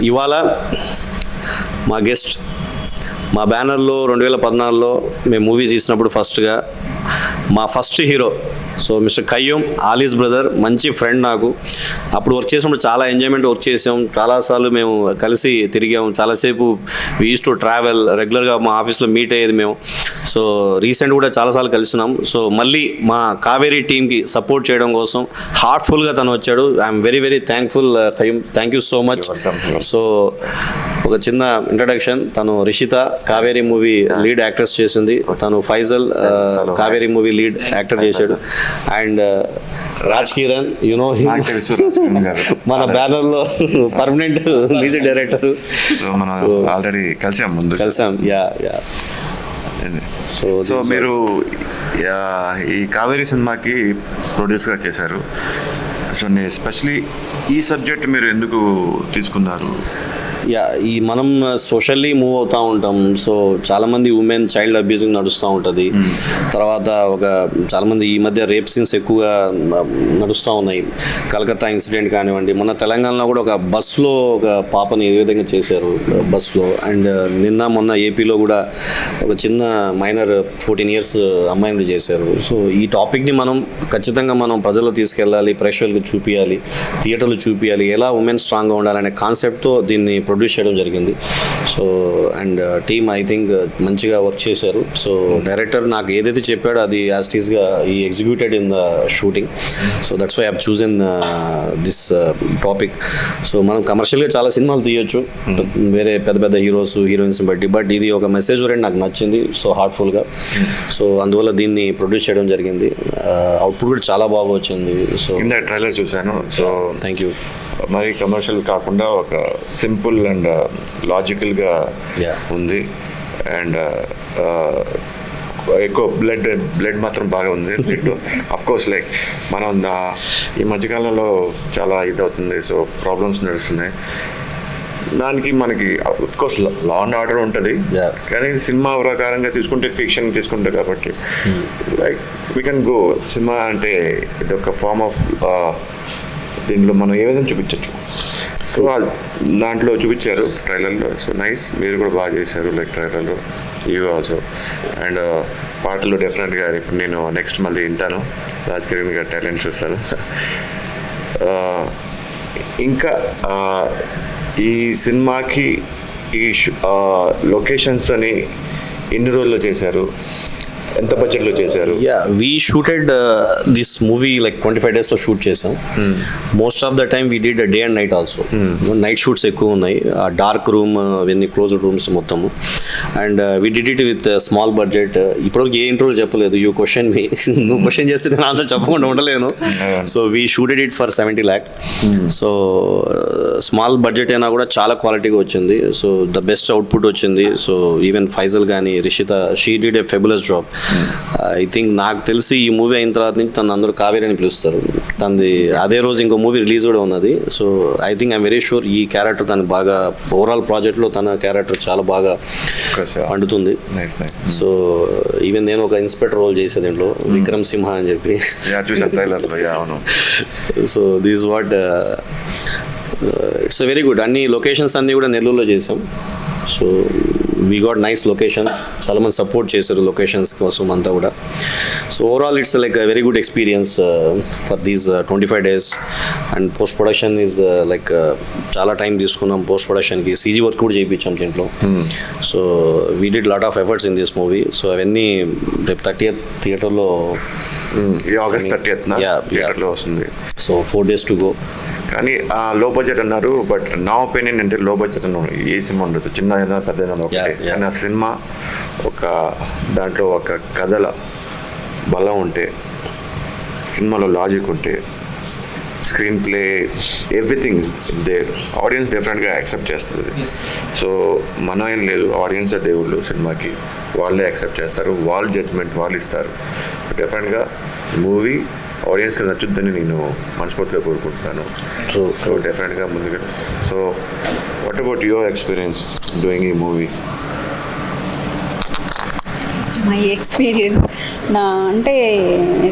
ఇవాళ మా గెస్ట్ మా బ్యానర్లో 2014లో మేము మూవీ తీసినప్పుడు ఫస్ట్గా మా first hero so mister Qayyum, Ali's brother, మంచి ఫ్రెండ్ నాకు. అప్పుడు వర్క్ చేసినప్పుడు చాలా ఎంజాయ్మెంట్ వర్క్ చేసాం, చాలాసార్లు మేము కలిసి తిరిగాము, చాలాసేపు వీ యూస్ టు ట్రావెల్, రెగ్యులర్గా మా ఆఫీస్లో మీట్ అయ్యేది మేము. సో రీసెంట్ కూడా చాలాసార్లు కలిసినాం. సో మళ్ళీ మా కావేరీ టీమ్కి సపోర్ట్ చేయడం కోసం హార్ట్ఫుల్గా తను వచ్చాడు. I'm very very thankful Qayyum, thank you so much. So ఒక చిన్న ఇంట్రడక్షన్, తను Rishitha Kaveri movie lead actress చేసింది, తను Faisal Kaveri movie lead actor చేశాడు. అండ్ రాజ్ కిరణ్, యునో మన బ్యానర్లో పర్మనెంట్ మ్యూజిక్ డైరెక్టర్. ఆల్రెడీ కలిసాం. యా. సో మీరు ఈ కావేరీ సినిమాకి ప్రొడ్యూస్గా చేశారు. సో నేను ఎస్పెషలీ ఈ సబ్జెక్ట్ మీరు ఎందుకు తీసుకున్నారు? ఈ మనం సోషల్లీ మూవ్ అవుతూ ఉంటాం. సో చాలామంది ఉమెన్ చైల్డ్ అబ్యూజింగ్ నడుస్తూ ఉంటుంది. తర్వాత చాలామంది ఈ మధ్య రేప్ సీన్స్ ఎక్కువగా నడుస్తూ ఉన్నాయి. కలకత్తా ఇన్సిడెంట్ కానివ్వండి, మన తెలంగాణలో కూడా ఒక బస్సులో ఒక పాపని ఏ విధంగా చేశారు బస్సులో. అండ్ మొన్న ఏపీలో కూడా ఒక చిన్న మైనర్ 14 years అమ్మాయిని చేశారు. సో ఈ టాపిక్ని మనం ఖచ్చితంగా మనం ప్రజల్లో తీసుకెళ్ళాలి, ప్రేక్షకులకు చూపించాలి, థియేటర్లు చూపించాలి, ఎలా ఉమెన్ స్ట్రాంగ్గా ఉండాలనే కాన్సెప్ట్తో దీన్ని ప్రొడ్యూస్ చేయడం జరిగింది. So and team I think మంచిగా వర్క్ చేశారు. సో డైరెక్టర్ నాకు ఏదైతే చెప్పాడో అది యాజ్ ఇట్ ఈస్గా ఈ executed in the shooting. So that's why I have chosen this topic. So మనం కమర్షియల్గా చాలా సినిమాలు తీయొచ్చు వేరే పెద్ద పెద్ద హీరోస్ హీరోయిన్స్ని బట్టి, బట్ ఇది ఒక మెసేజ్ ఓరియంట్ నాకు నచ్చింది. సో హార్ట్ఫుల్గా, సో అందువల్ల దీన్ని ప్రొడ్యూస్ చేయడం జరిగింది. అవుట్పుట్ కూడా చాలా బాగా వచ్చింది. సో ట్రైలర్ చూశాను. So thank you. మరి కమర్షియల్ కాకుండా ఒక సింపుల్ అండ్ లాజికల్గా ఉంది. అండ్ ఎక్కువ బ్లడ్ మాత్రం బాగా ఉంది. అఫ్ కోర్స్ లైక్ మనం ఈ మధ్యకాలంలో చాలా ఇదవుతుంది. సో ప్రాబ్లమ్స్ నడుస్తున్నాయి. దానికి మనకి అఫ్కోర్స్ లా అండ్ ఆర్డర్ ఉంటుంది, కానీ సినిమా ప్రకారంగా తీసుకుంటే ఫిక్షన్ తీసుకుంటే కాబట్టి like we can go. Cinema అంటే ఇది ఒక ఫార్మ్ ఆఫ్ దీంట్లో మనం ఏ విధంగా చూపించవచ్చు. సో దాంట్లో చూపించారు ట్రైలర్లో. సో నైస్, మీరు కూడా బాగా చేశారు లైక్ ట్రైలర్లో, యూ ఆల్సో. అండ్ పాటలు డెఫినెట్గా ఇప్పుడు నేను నెక్స్ట్ మళ్ళీ వింటాను. రాజ్ కిరణ్ గారి టాలెంట్ చూస్తాను. ఇంకా ఈ సినిమాకి ఈ లొకేషన్స్ అని ఎన్ని రోజుల్లో చేశారు, ఎంత బడ్జెట్లో చేశారు? We shooted this movie like 25 days shoot చేసాం. Most of the time we did day and night also. Night shoots ఎక్కువ ఉన్నాయి, డార్క్ రూమ్ అవన్నీ క్లోజ్డ్ రూమ్స్ మొత్తము. And we did it with small budget. ఇప్పటివరకు ఏ ఇంటర్వ్యూ చెప్పలేదు. You question me, నువ్వు question చేస్తే నేను ఆన్సర్ చెప్పకుండా ఉండలేను. So we shooted it for 70 lakh. So small budget అయినా కూడా చాలా క్వాలిటీగా వచ్చింది. సో ద బెస్ట్ అవుట్పుట్ వచ్చింది. సో ఈవెన్ ఫైజల్ కానీ Rishita, she did a fabulous job. I think నాకు తెలిసి ఈ మూవీ అయిన తర్వాత నుంచి తను అందరూ కావేరి అని పిలుస్తారు. తనది అదే రోజు ఇంకో మూవీ రిలీజ్ కూడా ఉన్నది. So I think I'm very sure ఈ క్యారెక్టర్ తను బాగా ఓవరాల్ ప్రాజెక్ట్లో తన క్యారెక్టర్ చాలా బాగా పండుతుంది. సో ఈవెన్ నేను ఒక ఇన్స్పెక్టర్ రోల్ చేసే దీంట్లో, విక్రమ్ సింహ అని చెప్పి. So this what it's very good. అన్ని లొకేషన్స్ అన్నీ కూడా నెల్లూరులో చేసాం. So we got nice locations, చాలామంది సపోర్ట్ చేశారు లొకేషన్స్ కోసం అంతా కూడా. So overall it's like very good experience for these 25 days. And post production is like చాలా టైం తీసుకున్నాం పోస్ట్ ప్రొడక్షన్కి. సీజీ వర్క్ కూడా చేయించాం దీంట్లో. So we did lot of efforts in this movie. So అవన్నీ రేపు 30th థియేటర్లో, August 30th వస్తుంది. So 4 days to go. కానీ లో బడ్జెట్ అన్నారు, బట్ నా ఒపీనియన్ అంటే లో బడ్జెట్ అన్న ఏ సినిమా ఉండదు, చిన్న ఏదైనా పెద్ద ఏదైనా ఒకటే. కానీ ఆ సినిమా దాంట్లో ఒక కథల బలం ఉంటే, సినిమాలో లాజిక్ ఉంటే, screenplay everything there, audience డెఫినెట్గా యాక్సెప్ట్ చేస్తుంది. సో మనం ఏం లేదు, ఆడియన్స్ దేవుళ్ళు సినిమాకి, వాళ్ళే యాక్సెప్ట్ చేస్తారు, వాళ్ళ జడ్జ్మెంట్ వాళ్ళు ఇస్తారు. డెఫినెట్గా మూవీ ఆడియన్స్కి నచ్చుద్దని నేను మనస్ఫూర్తిగా కోరుకుంటున్నాను. సో డెఫినెట్గా ముందుగా. So what about your experience doing ఈ మూవీ? మై ఎక్స్పీరియన్స్ అంటే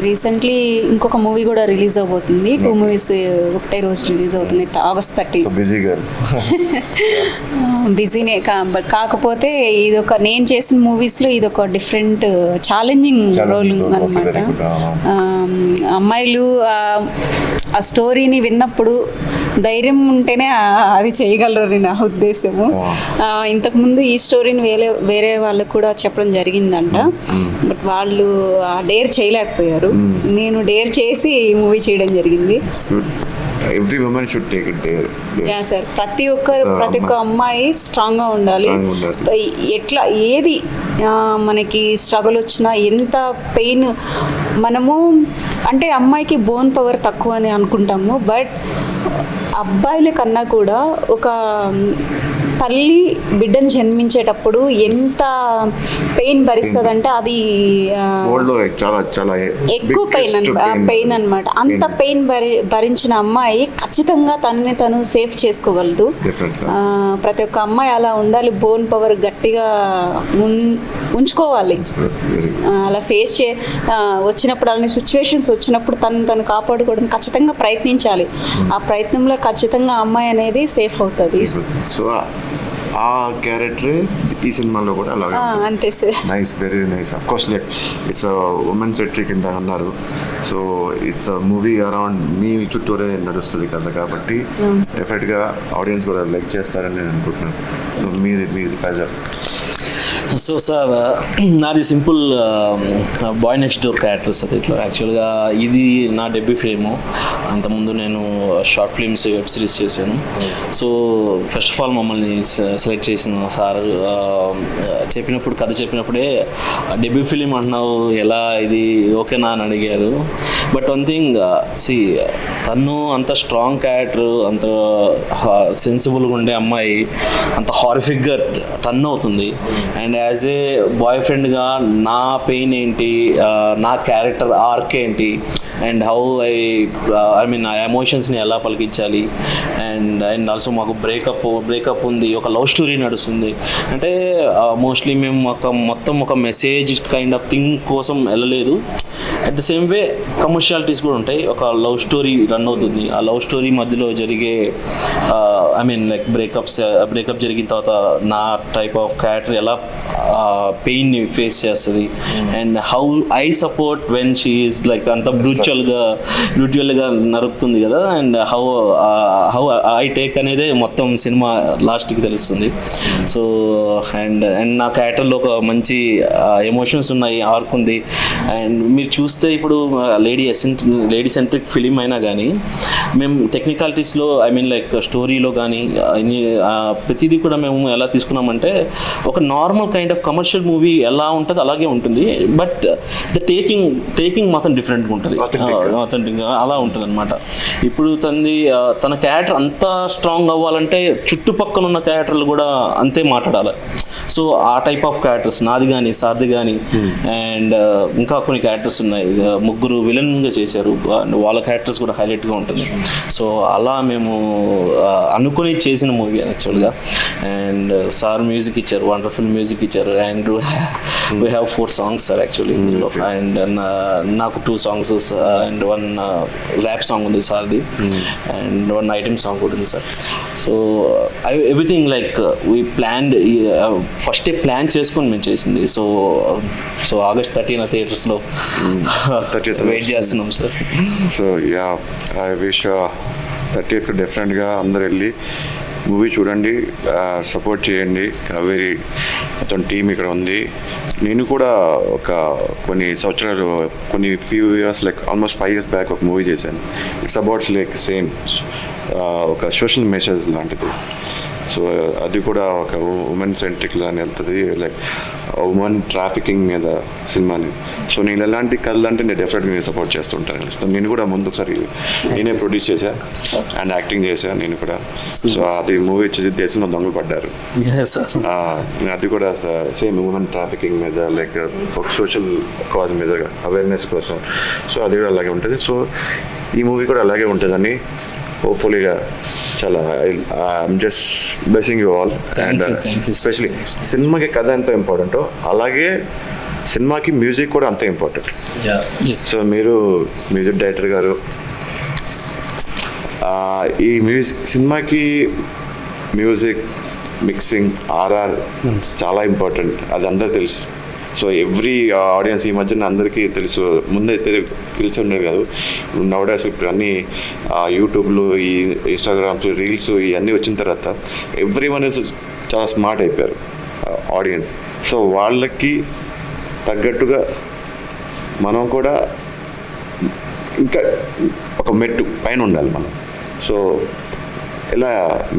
రీసెంట్లీ ఇంకొక మూవీ కూడా రిలీజ్ అవబోతుంది. 2 మూవీస్ ఒకటే రోజు రిలీజ్ అవుతుంది, August 30. బిజీగా బిజీనే కాకపోతే ఇదొక నేను చేసిన మూవీస్లో ఇదొక డిఫరెంట్ ఛాలెంజింగ్ రోల్ అనమాట. అమ్మాయిలు ఆ స్టోరీని విన్నప్పుడు ధైర్యం ఉంటేనే అది చేయగలరు నా ఉద్దేశము. ఇంతకుముందు ఈ స్టోరీని వేరే వాళ్ళకు కూడా చెప్పడం జరిగిందంట, బట్ వాళ్ళు డేర్ చేయలేకపోయారు. నేను డేర్ చేసి ఈ మూవీ చేయడం జరిగింది. Every women should take it dare. Yeah sir, ప్రతి ఒక్క అమ్మాయి స్ట్రాంగ్గా ఉండాలి. ఎట్లా ఏది మనకి స్ట్రగుల్ వచ్చినా, ఎంత పెయిన్ మనము అంటే అమ్మాయికి బోన్ పవర్ తక్కువ అని అనుకుంటాము, బట్ అబ్బాయిల కన్నా కూడా ఒక తల్లి బిడ్డను జన్మించేటప్పుడు ఎంత పెయిన్ భరిస్తుందంటే అది ఎక్కువ పెయిన్ అనమాట. అంత పెయిన్ భరించిన అమ్మాయి ఖచ్చితంగా తనని తను సేఫ్ చేసుకోగలదు. ప్రతి ఒక్క అమ్మాయి అలా ఉండాలి, బోన్ పవర్ గట్టిగా ఉంచుకోవాలి. అలా ఫేస్ వచ్చినప్పుడు అలాంటి సిచ్యువేషన్స్ వచ్చినప్పుడు తను కాపాడుకోవడం ఖచ్చితంగా ప్రయత్నించాలి. ఆ ప్రయత్నంలో ఖచ్చితంగా అమ్మాయి అనేది సేఫ్ అవుతుంది. సో ఆ క్యారెక్టర్ ఈ సినిమాలో కూడా అలాగే అంతే sir. Nice, very nice. Of course like it's women centric కింద అన్నారు. సో ఇట్స్ మూవీ అరౌండ్ మీ చుట్టూరే నడుస్తుంది కదా, కాబట్టి డెఫినెట్గా ఆడియన్స్ కూడా లైక్ చేస్తారని నేను అనుకుంటున్నాను. సో మీది ప్రెజర్. సో సార్, నాది simple boy next door character sir. ఇట్లా యాక్చువల్గా ఇది నా డెబ్యూ ఫిల్ము. అంతకుముందు నేను షార్ట్ ఫిల్మ్స్, వెబ్ సిరీస్ చేశాను. సో ఫస్ట్ ఆఫ్ ఆల్ మమ్మల్ని సెలెక్ట్ చేసిన సార్ చెప్పినప్పుడు, కథ చెప్పినప్పుడే డెబ్యూ ఫిలిం అంటున్నావు, ఎలా ఇది ఓకేనా అని అడిగారు. బట్ వన్ థింగ్, తను అంత స్ట్రాంగ్ క్యారెక్టర్, అంత సెన్సిబుల్గా ఉండే అమ్మాయి అంత హారిఫిక్గా టర్న్ అవుతుంది. అండ్ యాజ్ ఏ బాయ్ ఫ్రెండ్గా నా పెయిన్ ఏంటి, నా క్యారెక్టర్ ఆర్క్ ఏంటి, అండ్ హౌ ఐ మీన్ ఆ ఎమోషన్స్ని ఎలా పలికించాలి. అండ్ ఆల్సో మాకు బ్రేకప్ ఉంది, ఒక లవ్ స్టోరీ నడుస్తుంది. అంటే మోస్ట్లీ మేము మొత్తం ఒక మెసేజ్ కైండ్ ఆఫ్ థింగ్ కోసం వెళ్ళలేదు. At the same way commercialities కూడా ఉంటాయి. ఒక లవ్ స్టోరీ రన్ అవుతుంది, ఆ లవ్ స్టోరీ మధ్యలో జరిగే ఐ మీన్ లైక్ బ్రేకప్ జరిగిన తర్వాత నా టైప్ ఆఫ్ క్యారెక్టర్ ఎలా పెయిన్ని ఫేస్ చేస్తుంది, and how I support when she is like అంత బ్రూచువల్గా నరుకుతుంది కదా, అండ్ హౌ ఐ టేక్ అనేదే మొత్తం సినిమా లాస్ట్కి తెలుస్తుంది. సో అండ్ నా క్యారెక్టర్లో ఒక మంచి ఎమోషన్స్ ఉన్నాయి, ఆర్క్ ఉంది. అండ్ మీరు చూస్తే ఇప్పుడు లేడీ సెంట్రిక్ ఫిలిం అయినా కానీ మేము టెక్నికాలిటీస్లో ఐ మీన్ లైక్ స్టోరీలో కానీ ప్రతిదీ కూడా మేము ఎలా తీసుకున్నామంటే ఒక normal kind of commercial movie ఎలా ఉంటుంది అలాగే ఉంటుంది, బట్ ద టేకింగ్ మాత్రం డిఫరెంట్గా ఉంటుంది, ఆథెంటిక్గా అలా ఉంటుంది అనమాట. ఇప్పుడు తన క్యారెక్టర్ అంత స్ట్రాంగ్ అవ్వాలంటే చుట్టుపక్కల ఉన్న క్యారెక్టర్లు కూడా అంతే మాట్లాడాలి. సో ఆ టైప్ ఆఫ్ క్యారెక్టర్స్ నాది కానీ, సార్ది కానీ, అండ్ ఇంకా కొన్ని క్యారెక్టర్స్ ఉన్నాయి. ముగ్గురు విలన్గా చేశారు, వాళ్ళ క్యారెక్టర్స్ కూడా హైలైట్గా ఉంటుంది. సో అలా మేము అనుకుని చేసిన మూవీ యాక్చువల్గా. అండ్ సార్ మ్యూజిక్ ఇచ్చారు, వండర్ఫుల్ మ్యూజిక్ ఇచ్చారు. And we have 4 songs sir actually ఇందులో. అండ్ నాకు 2 songs అండ్ 1 ర్యాప్ సాంగ్ ఉంది సార్ది, అండ్ 1 ఐటమ్ సాంగ్ కూడా ఉంది sir. So everything like we planned, ఫస్టే ప్లాన్ చేసుకొని మేము చేసింది. సో August 30th థియేటర్స్లో వెయిట్ చేస్తున్నాం sir. So yeah, I wish 30th డెఫినెట్గా అందరు వెళ్ళి మూవీ చూడండి, సపోర్ట్ చేయండి. కావేరి మొత్తం టీం ఇక్కడ ఉంది. నేను కూడా కొన్ని సంవత్సరాలు, few years like almost 5 years back ఒక మూవీ చేశాను. ఇట్స్ అబౌట్స్ లైక్ సేమ్ ఒక సోషల్ మెసేజ్ లాంటిది. సో అది కూడా ఒక ఉమెన్ సెంట్రిక్ లాని వెళ్తుంది, లైక్ ఉమెన్ ట్రాఫికింగ్ మీద సినిమాని. సో నేను ఎలాంటి కథలు అంటే నేను డెఫినెట్గా నేను సపోర్ట్ చేస్తుంటాను. సో నేను కూడా ముందు ఒకసారి నేనే ప్రొడ్యూస్ చేశాను అండ్ యాక్టింగ్ చేశాను నేను కూడా. సో అది మూవీ వచ్చేసి దేశంలో దొంగలు పడ్డారు. అది కూడా సేమ్ ఉమెన్ ట్రాఫికింగ్ మీద, లైక్ ఒక సోషల్ కాజ్ మీద అవేర్నెస్ కోసం. సో అది కూడా అలాగే ఉంటుంది. సో ఈ మూవీ కూడా అలాగే ఉంటుందని హోప్ఫుల్లీగా చాలా I'm just blessing you all. And especially సినిమాకి కథ ఎంత ఇంపార్టెంటో అలాగే సినిమాకి మ్యూజిక్ కూడా అంతే ఇంపార్టెంట్. సో మీరు మ్యూజిక్ డైరెక్టర్ గారు, ఈ సినిమాకి మ్యూజిక్, మిక్సింగ్, ఆర్ఆర్ చాలా ఇంపార్టెంట్, అది అందరూ తెలుసు. సో ఎవ్రీ ఆడియన్స్ ఈ మధ్యన అందరికీ తెలుసు, ముందైతే తెలిసి ఉండేది కాదు. నౌడేస్ ఇప్పుడు అన్నీ యూట్యూబ్లో, ఈ ఇన్స్టాగ్రామ్స్, రీల్స్ ఇవన్నీ వచ్చిన తర్వాత ఎవ్రీ వన్ ఇస్ చాలా స్మార్ట్ అయిపోయారు ఆడియన్స్. సో వాళ్ళకి తగ్గట్టుగా మనం కూడా ఇంకా ఒక మెట్టు పైన ఉండాలి మనం. సో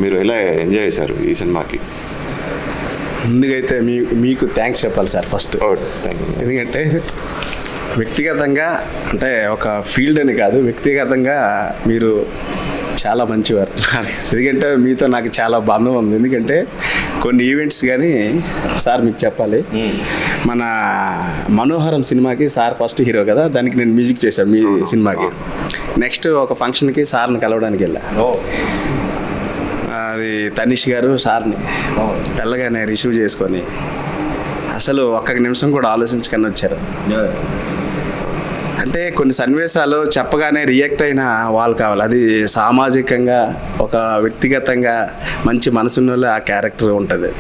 మీరు ఎలా ఎంజాయ్ చేశారు ఈ సినిమాకి? ముందుగైతే మీకు థ్యాంక్స్ చెప్పాలి సార్ ఫస్ట్. ఎందుకంటే వ్యక్తిగతంగా అంటే ఒక ఫీల్డ్ అని కాదు, వ్యక్తిగతంగా మీరు చాలా మంచివారు. ఎందుకంటే మీతో నాకు చాలా బంధం ఉంది. ఎందుకంటే కొన్ని ఈవెంట్స్ కానీ సార్ మీకు చెప్పాలి, మన మనోహరం సినిమాకి సార్ ఫస్ట్ హీరో కదా, దానికి నేను మ్యూజిక్ చేశాను మీ సినిమాకి. నెక్స్ట్ ఒక ఫంక్షన్కి సార్ని కలవడానికి వెళ్ళా. అది తనీష్ గారు సార్ని వెళ్ళగానే రిసీవ్ చేసుకొని అసలు ఒక్క నిమిషం కూడా ఆలోచించకుండా వచ్చారు. అంటే కొన్ని సన్నివేశాలు చెప్పగానే రియాక్ట్ అయిన వాళ్ళు కావాలి. అది సామాజికంగా ఒక వ్యక్తిగతంగా మంచి మనసున్నోళ్ళే ఆ క్యారెక్టర్ ఉంటుంది.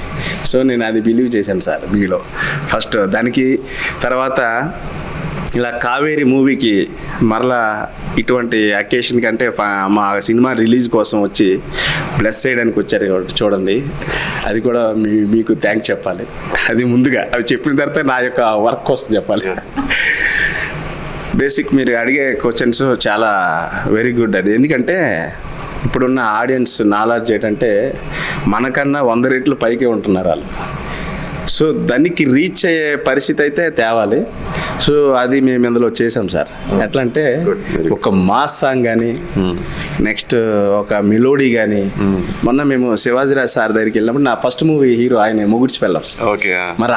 సో నేను అది బిలీవ్ చేశాను సార్ మీలో ఫస్ట్. దానికి తర్వాత ఇలా కావేరి మూవీకి మరలా ఇటువంటి అకేషన్ కంటే మా సినిమా రిలీజ్ కోసం వచ్చి బ్లెస్ చేయడానికి వచ్చారు చూడండి, అది కూడా మీకు థ్యాంక్స్ చెప్పాలి. అది ముందుగా అవి చెప్పిన తర్వాత నా యొక్క వర్క్ కోసం చెప్పాలి. బేసిక్ మీరు అడిగే క్వశ్చన్స్ చాలా వెరీ గుడ్. అది ఎందుకంటే ఇప్పుడున్న ఆడియన్స్ నాలెడ్జ్ ఏంటంటే మనకన్నా 100 రెట్లు పైకే ఉంటున్నారు వాళ్ళు. సో దానికి రీచ్ అయ్యే పరిస్థితి అయితే తేవాలి. సో అది మేము ఇందులో చేసాం సార్. ఎట్లా అంటే ఒక మాస్ సాంగ్ కానీ, నెక్స్ట్ ఒక మెలోడీ కానీ. మొన్న మేము శివాజీరాజ్ సార్ దగ్గరికి వెళ్ళినప్పుడు నా ఫస్ట్ మూవీ హీరో ఆయన ముగుడ్స్ పెళ్ళప్స్. మరి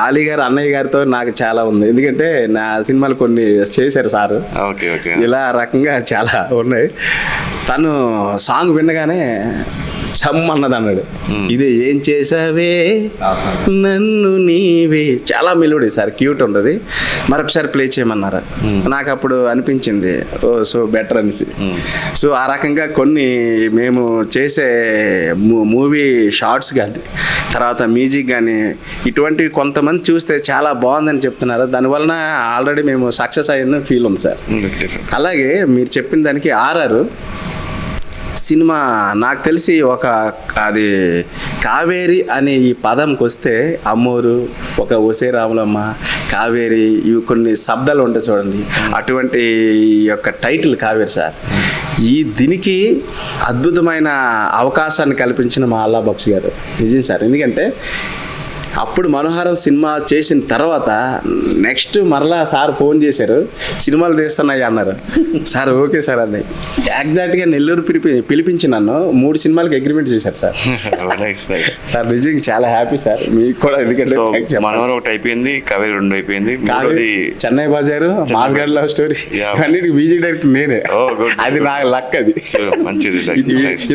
ఆలీ గారు అన్నయ్య గారితో నాకు చాలా ఉంది, ఎందుకంటే నా సినిమాలు కొన్ని చేశారు సార్. ఇలా రకంగా చాలా ఉన్నాయి. తను సాంగ్ వినగానే చమ్మన్నది అన్నాడు, ఇదే ఏం చేసావే నన్ను నీవే. చాలా మెలోడీ సార్, క్యూట్ ఉంటుంది. మరొకసారి ప్లే చేయమన్నారు. నాకు అప్పుడు అనిపించింది సో బెటర్ అనేసి. సో ఆ రకంగా కొన్ని మేము చేసే మూవీ షార్ట్స్ కానీ, తర్వాత మ్యూజిక్ కానీ, ఇటువంటివి కొంతమంది చూస్తే చాలా బాగుందని చెప్తున్నారు. దానివలన ఆల్రెడీ మేము సక్సెస్ అయ్యిందని ఫీల్ ఉంది సార్. అలాగే మీరు చెప్పిన దానికి ఆర్ఆర్ సినిమా నాకు తెలిసి ఒక అది కావేరి అనే ఈ పదంకి వస్తే అమ్మోరు, ఒక ఒసే రాములమ్మ, కావేరి, ఇవి కొన్ని శబ్దాలు ఉంటాయి చూడండి, అటువంటి యొక్క టైటిల్ కావేరి సార్. దీనికి అద్భుతమైన అవకాశాన్ని కల్పించిన మా అల్లా బక్షి గారు నిజం సార్. ఎందుకంటే అప్పుడు మనోహరం సినిమా చేసిన తర్వాత నెక్స్ట్ మరలా సార్ ఫోన్ చేశారు, సినిమాలు తీస్తున్నాయి అన్నారు. సార్ ఓకే సార్ అని ఎగ్జాక్ట్గా నెల్లూరు పిలిపించి నన్ను 3 సినిమాలకి అగ్రిమెంట్ చేశారు సార్. సార్ నిజంగా చాలా హ్యాపీ సార్ మీకు కూడా. ఎందుకంటే మనోహరం ఒకటి అయిపోయింది, కావేరి 2 అయిపోయింది, చెన్నై బజారు, మాస్గడ్ లవ్ స్టోరీ అన్నిటికీ మ్యూజిక్ డైరెక్టర్ నేనే. అది నా లక్. అది మంచిది,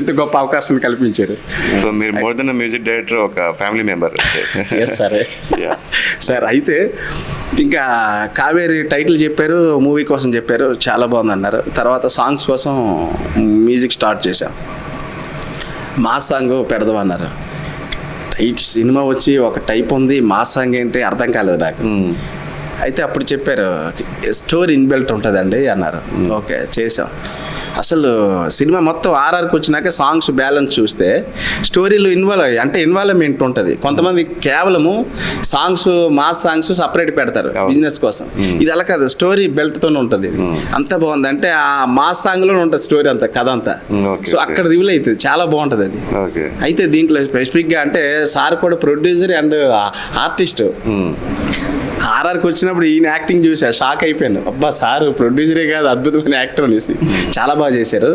ఇంత గొప్ప అవకాశం కల్పించారు. సో మీరు మోర్ దెన్ మ్యూజిక్ డైరెక్టర్, ఒక ఫ్యామిలీ మెంబర్. సరే సార్. అయితే ఇంకా కావేరి టైటిల్ చెప్పారు, మూవీ కోసం చెప్పారు, చాలా బాగుంది అన్నారు. తర్వాత సాంగ్స్ కోసం మ్యూజిక్ స్టార్ట్ చేశాం. మాస్ సాంగ్ పెడదామన్నారు. సినిమా వచ్చి ఒక టైప్ ఉంది, మాస్ సాంగ్ ఏంటి అర్థం కాలేదు నాకు. అయితే అప్పుడు చెప్పారు స్టోరీ ఇన్బిల్ట్ ఉంటుందండి అన్నారు. ఓకే చేసాం. అసలు సినిమా మొత్తం ఆర్ఆర్కి వచ్చినాక సాంగ్స్ బ్యాలెన్స్ చూస్తే స్టోరీలు ఇన్వాల్వ్మెంట్ ఉంటుంది. కొంతమంది కేవలము సాంగ్స్, మాస్ సాంగ్స్ సపరేట్ పెడతారు బిజినెస్ కోసం. ఇది అలా కాదు, స్టోరీ బెల్ట్తోనే ఉంటుంది. అంత బాగుంది. అంటే ఆ మాస్ సాంగ్లోనే ఉంటుంది స్టోరీ అంతా, కథ అంతా. సో అక్కడ రివీల్ అవుతుంది, చాలా బాగుంటుంది అది. అయితే దీంట్లో స్పెసిఫిక్గా అంటే సార్ కూడా ప్రొడ్యూసర్ అండ్ ఆర్టిస్ట్. ఆర్ఆర్కి వచ్చినప్పుడు ఈయన యాక్టింగ్ చూసా, షాక్ అయిపోయాను. అబ్బా సార్ ప్రొడ్యూసరే కాదు, అద్భుతమైన యాక్టర్ అనేసి. చాలా బాగా చేశారు.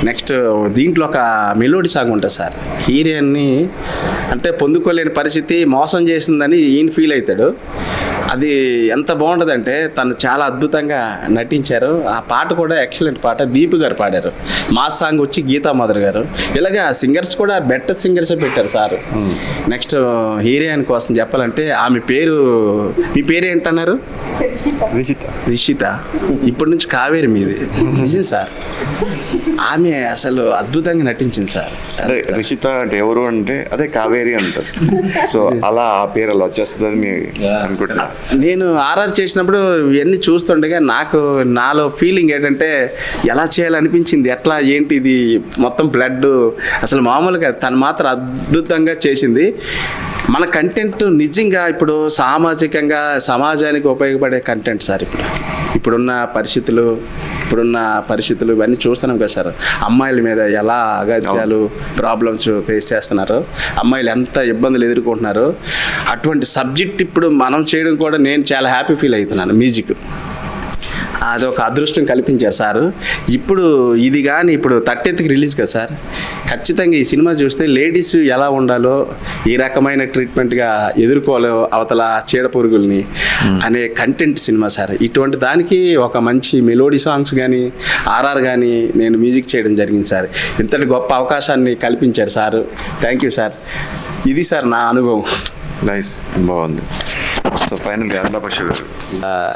నెక్స్ట్ దీంట్లో ఒక మెలోడీ సాంగ్ ఉంటుంది సార్. హీరోయిన్ని అంటే పొందుకోలేని పరిస్థితి, మోసం చేసిందని ఈయన ఫీల్ అవుతాడు. అది ఎంత బాగుంటుందంటే తను చాలా అద్భుతంగా నటించారు. ఆ పాట కూడా ఎక్సలెంట్ పాట. దీపు గారు పాడారు. మా సాంగ్ వచ్చి గీతా మాధురి గారు. ఇలాగా సింగర్స్ కూడా బెటర్ సింగర్సే పెట్టారు సార్. నెక్స్ట్ హీరోయిన్ కోసం చెప్పాలంటే ఆమె పేరు, మీ పేరు ఏంటన్నారు? రిషిత. ఇప్పటి నుంచి కావేరి మీది. నిజం సార్, ఆమె అసలు అద్భుతంగా నటించింది సార్. అదే రిషిత అంటే ఎవరు అంటే అదే కావేరి అంటారు. సో అలా ఆ పేరు అలా వచ్చేస్తుందని అనుకుంటున్నా. నేను ఆర్ఆర్ చేసినప్పుడు ఇవన్నీ చూస్తుండగా నాకు నాలో ఫీలింగ్ ఏంటంటే ఎలా చేయాలనిపించింది. ఎట్లా ఏంటి ఇది మొత్తం బ్లడ్ అసలు మామూలుగా తను మాత్రం అద్భుతంగా చేసింది. మన కంటెంట్ నిజంగా ఇప్పుడు సామాజికంగా సమాజానికి ఉపయోగపడే కంటెంట్ సార్. ఇప్పుడున్న పరిస్థితులు ఇవన్నీ చూస్తున్నాం కదా సార్. అమ్మాయిల మీద ఎలా అగత్యాలు ప్రాబ్లమ్స్ ఫేస్ చేస్తున్నారు, అమ్మాయిలు ఎంత ఇబ్బందులు ఎదుర్కొంటున్నారు. అటువంటి సబ్జెక్ట్ ఇప్పుడు మనం చేయడం కూడా నేను చాలా హ్యాపీ ఫీల్ అవుతున్నాను. మ్యూజిక్ అదొక అదృష్టం కల్పించారు సార్. ఇప్పుడు ఇది కానీ ఇప్పుడు 30th రిలీజ్ కదా సార్. ఖచ్చితంగా ఈ సినిమా చూస్తే లేడీస్ ఎలా ఉండాలో, ఈ రకమైన ట్రీట్మెంట్గా ఎదుర్కోవాలో అవతల చీడ పురుగుల్ని అనే కంటెంట్ సినిమా సార్. ఇటువంటి దానికి ఒక మంచి మెలోడీ సాంగ్స్ కానీ ఆర్ఆర్ కానీ నేను మ్యూజిక్ చేయడం జరిగింది సార్. ఇంతటి గొప్ప అవకాశాన్ని కల్పించారు సార్. Thank you sir. ఇది సార్ నా అనుభవం. నైస్, బాగుంది. సో ఫైనల్గా అమలాపక్ష గారు,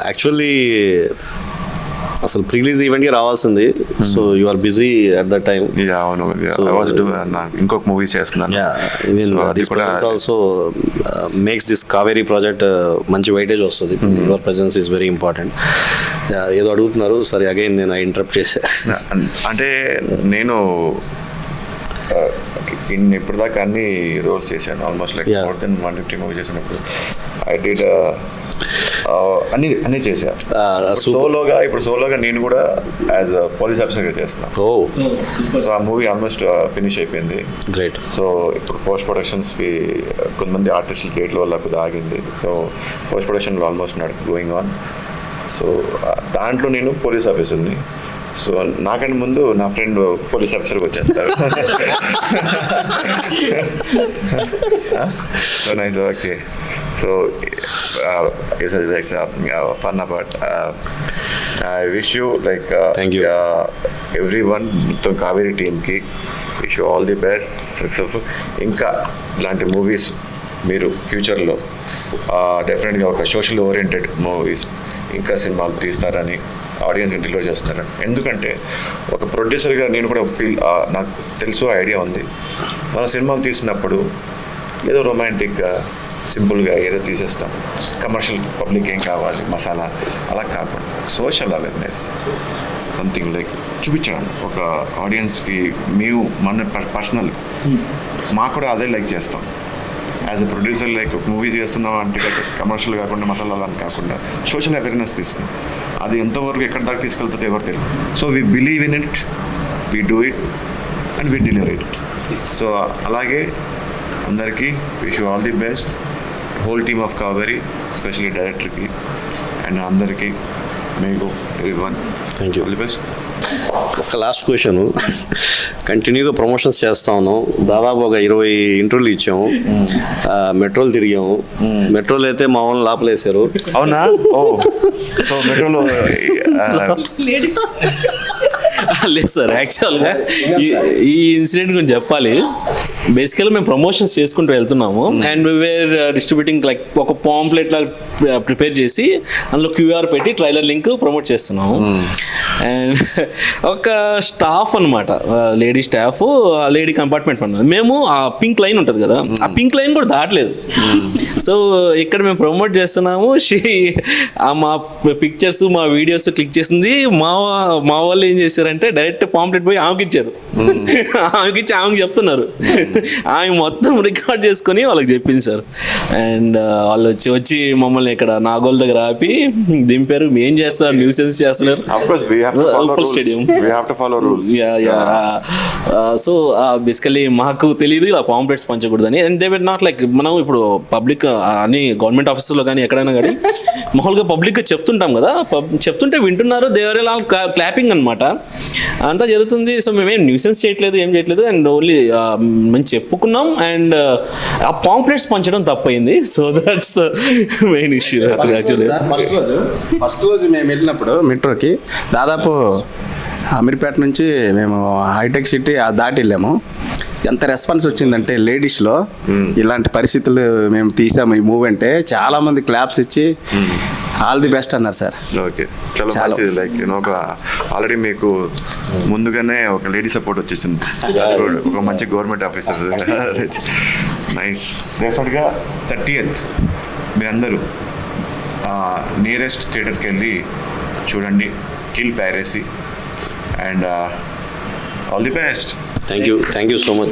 యాక్చువల్లీ అసలు ప్రీలీజ్ ఈవెంట్కి రావాల్సింది. So you are busy at that time. అవును, ఇంకొక మూవీ చేస్తున్నాను. Also makes this Kaveri project మంచి వెయిటేజ్ వస్తుంది. Your presence is very important. ఏదో అడుగుతున్నారు, సరే అగైన్ నేను ఇంటరప్ట్ చేసా. అంటే నేను ఇప్పుడు దాకా అన్ని రోల్స్ చేశాను. Almost like more than 150 movie చేసినప్పుడు ఐ డిడ్ అన్ని చేశాను. సోలోగా నేను కూడా యాజ్ పోలీస్ ఆఫీసర్గా చేస్తున్నాను. సో ఆ మూవీ ఆల్మోస్ట్ ఫినిష్ అయిపోయింది. గ్రేట్. సో ఇప్పుడు పోస్ట్ ప్రొడక్షన్స్కి కొంతమంది ఆర్టిస్టుల డేట్ల వల్ల కొద్దిగా ఆగింది. సో పోస్ట్ ప్రొడక్షన్లో ఆల్మోస్ట్ గోయింగ్ ఆన్. సో దాంట్లో నేను పోలీస్ ఆఫీసర్ని. సో నాకంటే ముందు నా ఫ్రెండ్ పోలీస్ ఆఫీసర్కి వచ్చేస్తారు. So nice, okay. So fun about I wish you like thank you everyone to Kaveri team ki wish you all the best, successful. ఇంకా ఇలాంటి మూవీస్ మీరు ఫ్యూచర్లో డెఫినెట్గా ఒక సోషల్ ఓరియంటెడ్ మూవీస్ ఇంకా సినిమాలు తీస్తారని ఆడియన్స్కి డెలివర్ చేస్తున్నారని. ఎందుకంటే ఒక ప్రొడ్యూసర్గా నేను కూడా నాకు తెలుసు, ఐడియా ఉంది. మన సినిమాలు తీసినప్పుడు ఏదో రొమాంటిక్గా సింపుల్గా ఏదో తీసేస్తాం. కమర్షియల్ పబ్లిక్ ఏం కావాలి, మసాలా అలా కాకుండా సోషల్ అవేర్నెస్ సంథింగ్ లైక్ చూపించడం ఒక ఆడియన్స్కి. మేము మన పర్సనల్ మాకు కూడా అదే లైక్ చేస్తాం. As a producer like movie చేస్తున్నాం అంటే కమర్షియల్ కాకుండా మసాలాలు అని కాకుండా సోషల్ అవేర్నెస్ తీసుకున్నాం. అది ఎంతవరకు ఎక్కడి దాకా తీసుకెళ్తుందో ఎవరు తెలియదు. So we believe in it, we do it and we deliver it. So అలాగే అందరికీ wish you all the best, whole team of Kaveri, especially డైరెక్టర్కి అండ్ అందరికీ. మీకు everyone thank you. All the best. ఒక లాస్ట్ క్వశ్చన్. కంటిన్యూగా promotions చేస్తా ఉన్నాం. దాదాపు ఒక 20 ఇంటర్వ్యూలు ఇచ్చాము, మెట్రోలు తిరిగాము. మెట్రోలు అయితే మా వాళ్ళని లోపలేసారు. అవునా? ఓ, సో మెట్రోలో లేదు సార్, యాక్చువల్గా ఈ ఇన్సిడెంట్ గురించి చెప్పాలి. బేసికల్గా మేము ప్రమోషన్స్ చేసుకుంటూ వెళ్తున్నాము అండ్ వేర్ డిస్ట్రిబ్యూటింగ్ లైక్ ఒక పాంప్లెట్ లాగా ప్రిపేర్ చేసి అందులో QR పెట్టి ట్రైలర్ లింక్ ప్రమోట్ చేస్తున్నాము. అండ్ ఒక స్టాఫ్ అనమాట, లేడీ స్టాఫ్, లేడీ కంపార్ట్మెంట్ ఉన్నది. మేము ఆ పింక్ లైన్ ఉంటుంది కదా, ఆ పింక్ లైన్ కూడా దాటలేదు. సో ఇక్కడ మేము ప్రమోట్ చేస్తున్నాము. మా పిక్చర్స్ మా వీడియోస్ క్లిక్ చేసింది. మా వాళ్ళు ఏం చేశారంటే డైరెక్ట్ పాంప్లెట్ పోయి ఆమెకి ఇచ్చారు. ఆమెకి ఇచ్చి ఆమెకి చెప్తున్నారు. ఆమె మొత్తం రికార్డ్ చేసుకొని వాళ్ళకి చెప్పింది సార్. అండ్ వాళ్ళు వచ్చి మమ్మల్ని ఇక్కడ నాగోల్ దగ్గర ఆపి దింపారు. ఏం చేస్తారు, న్యూసెన్స్ చేస్తున్నారు. స్టేడియం. సో బేసికలీ మాకు తెలియదు ఇలా పాంప్లెట్స్ పంచకూడదని. And they were not like, మనం ఇప్పుడు పబ్లిక్ అన్ని గవర్నమెంట్ ఆఫీసులో కానీ ఎక్కడైనా కానీ మామూలుగా పబ్లిక్గా చెప్తుంటాం కదా, చెప్తుంటే వింటున్నారు. దేవర్ ఆల్ క్లాపింగ్ అనమాట, అంతా జరుగుతుంది. సో మేమేం న్యూసెన్స్ చేయట్లేదు, ఏం చేయట్లేదు. అండ్ ఓన్లీ అని చెప్పుకున్నాం. అండ్ ఆ పాంప్లెట్స్ పంచడం తప్పైంది. So that's the main issue actually. First రోజు మేము వెళ్ళినప్పుడు మెట్రోకి దాదాపు అమీర్పేట నుంచి మేము హైటెక్ సిటీ దాటి వెళ్ళాము. ఎంత రెస్పాన్స్ వచ్చిందంటే లేడీస్లో ఇలాంటి పరిస్థితులు మేము తీసాము ఈ మూవ్ అంటే చాలా మంది క్లాప్స్ ఇచ్చి ఆల్ ది బెస్ట్ అన్నారు సార్. ఓకే, చాలా మంచిది. లైక్ ఒక ఆల్రెడీ మీకు ముందుగానే ఒక లేడీ సపోర్ట్ వచ్చేసింది, ఒక మంచి గవర్నమెంట్ ఆఫీసర్. నైస్. డెఫినెట్గా 30th మీరందరూ నియరెస్ట్ థియేటర్కి వెళ్ళి చూడండి kill piracy. And all the best. Thank you so much.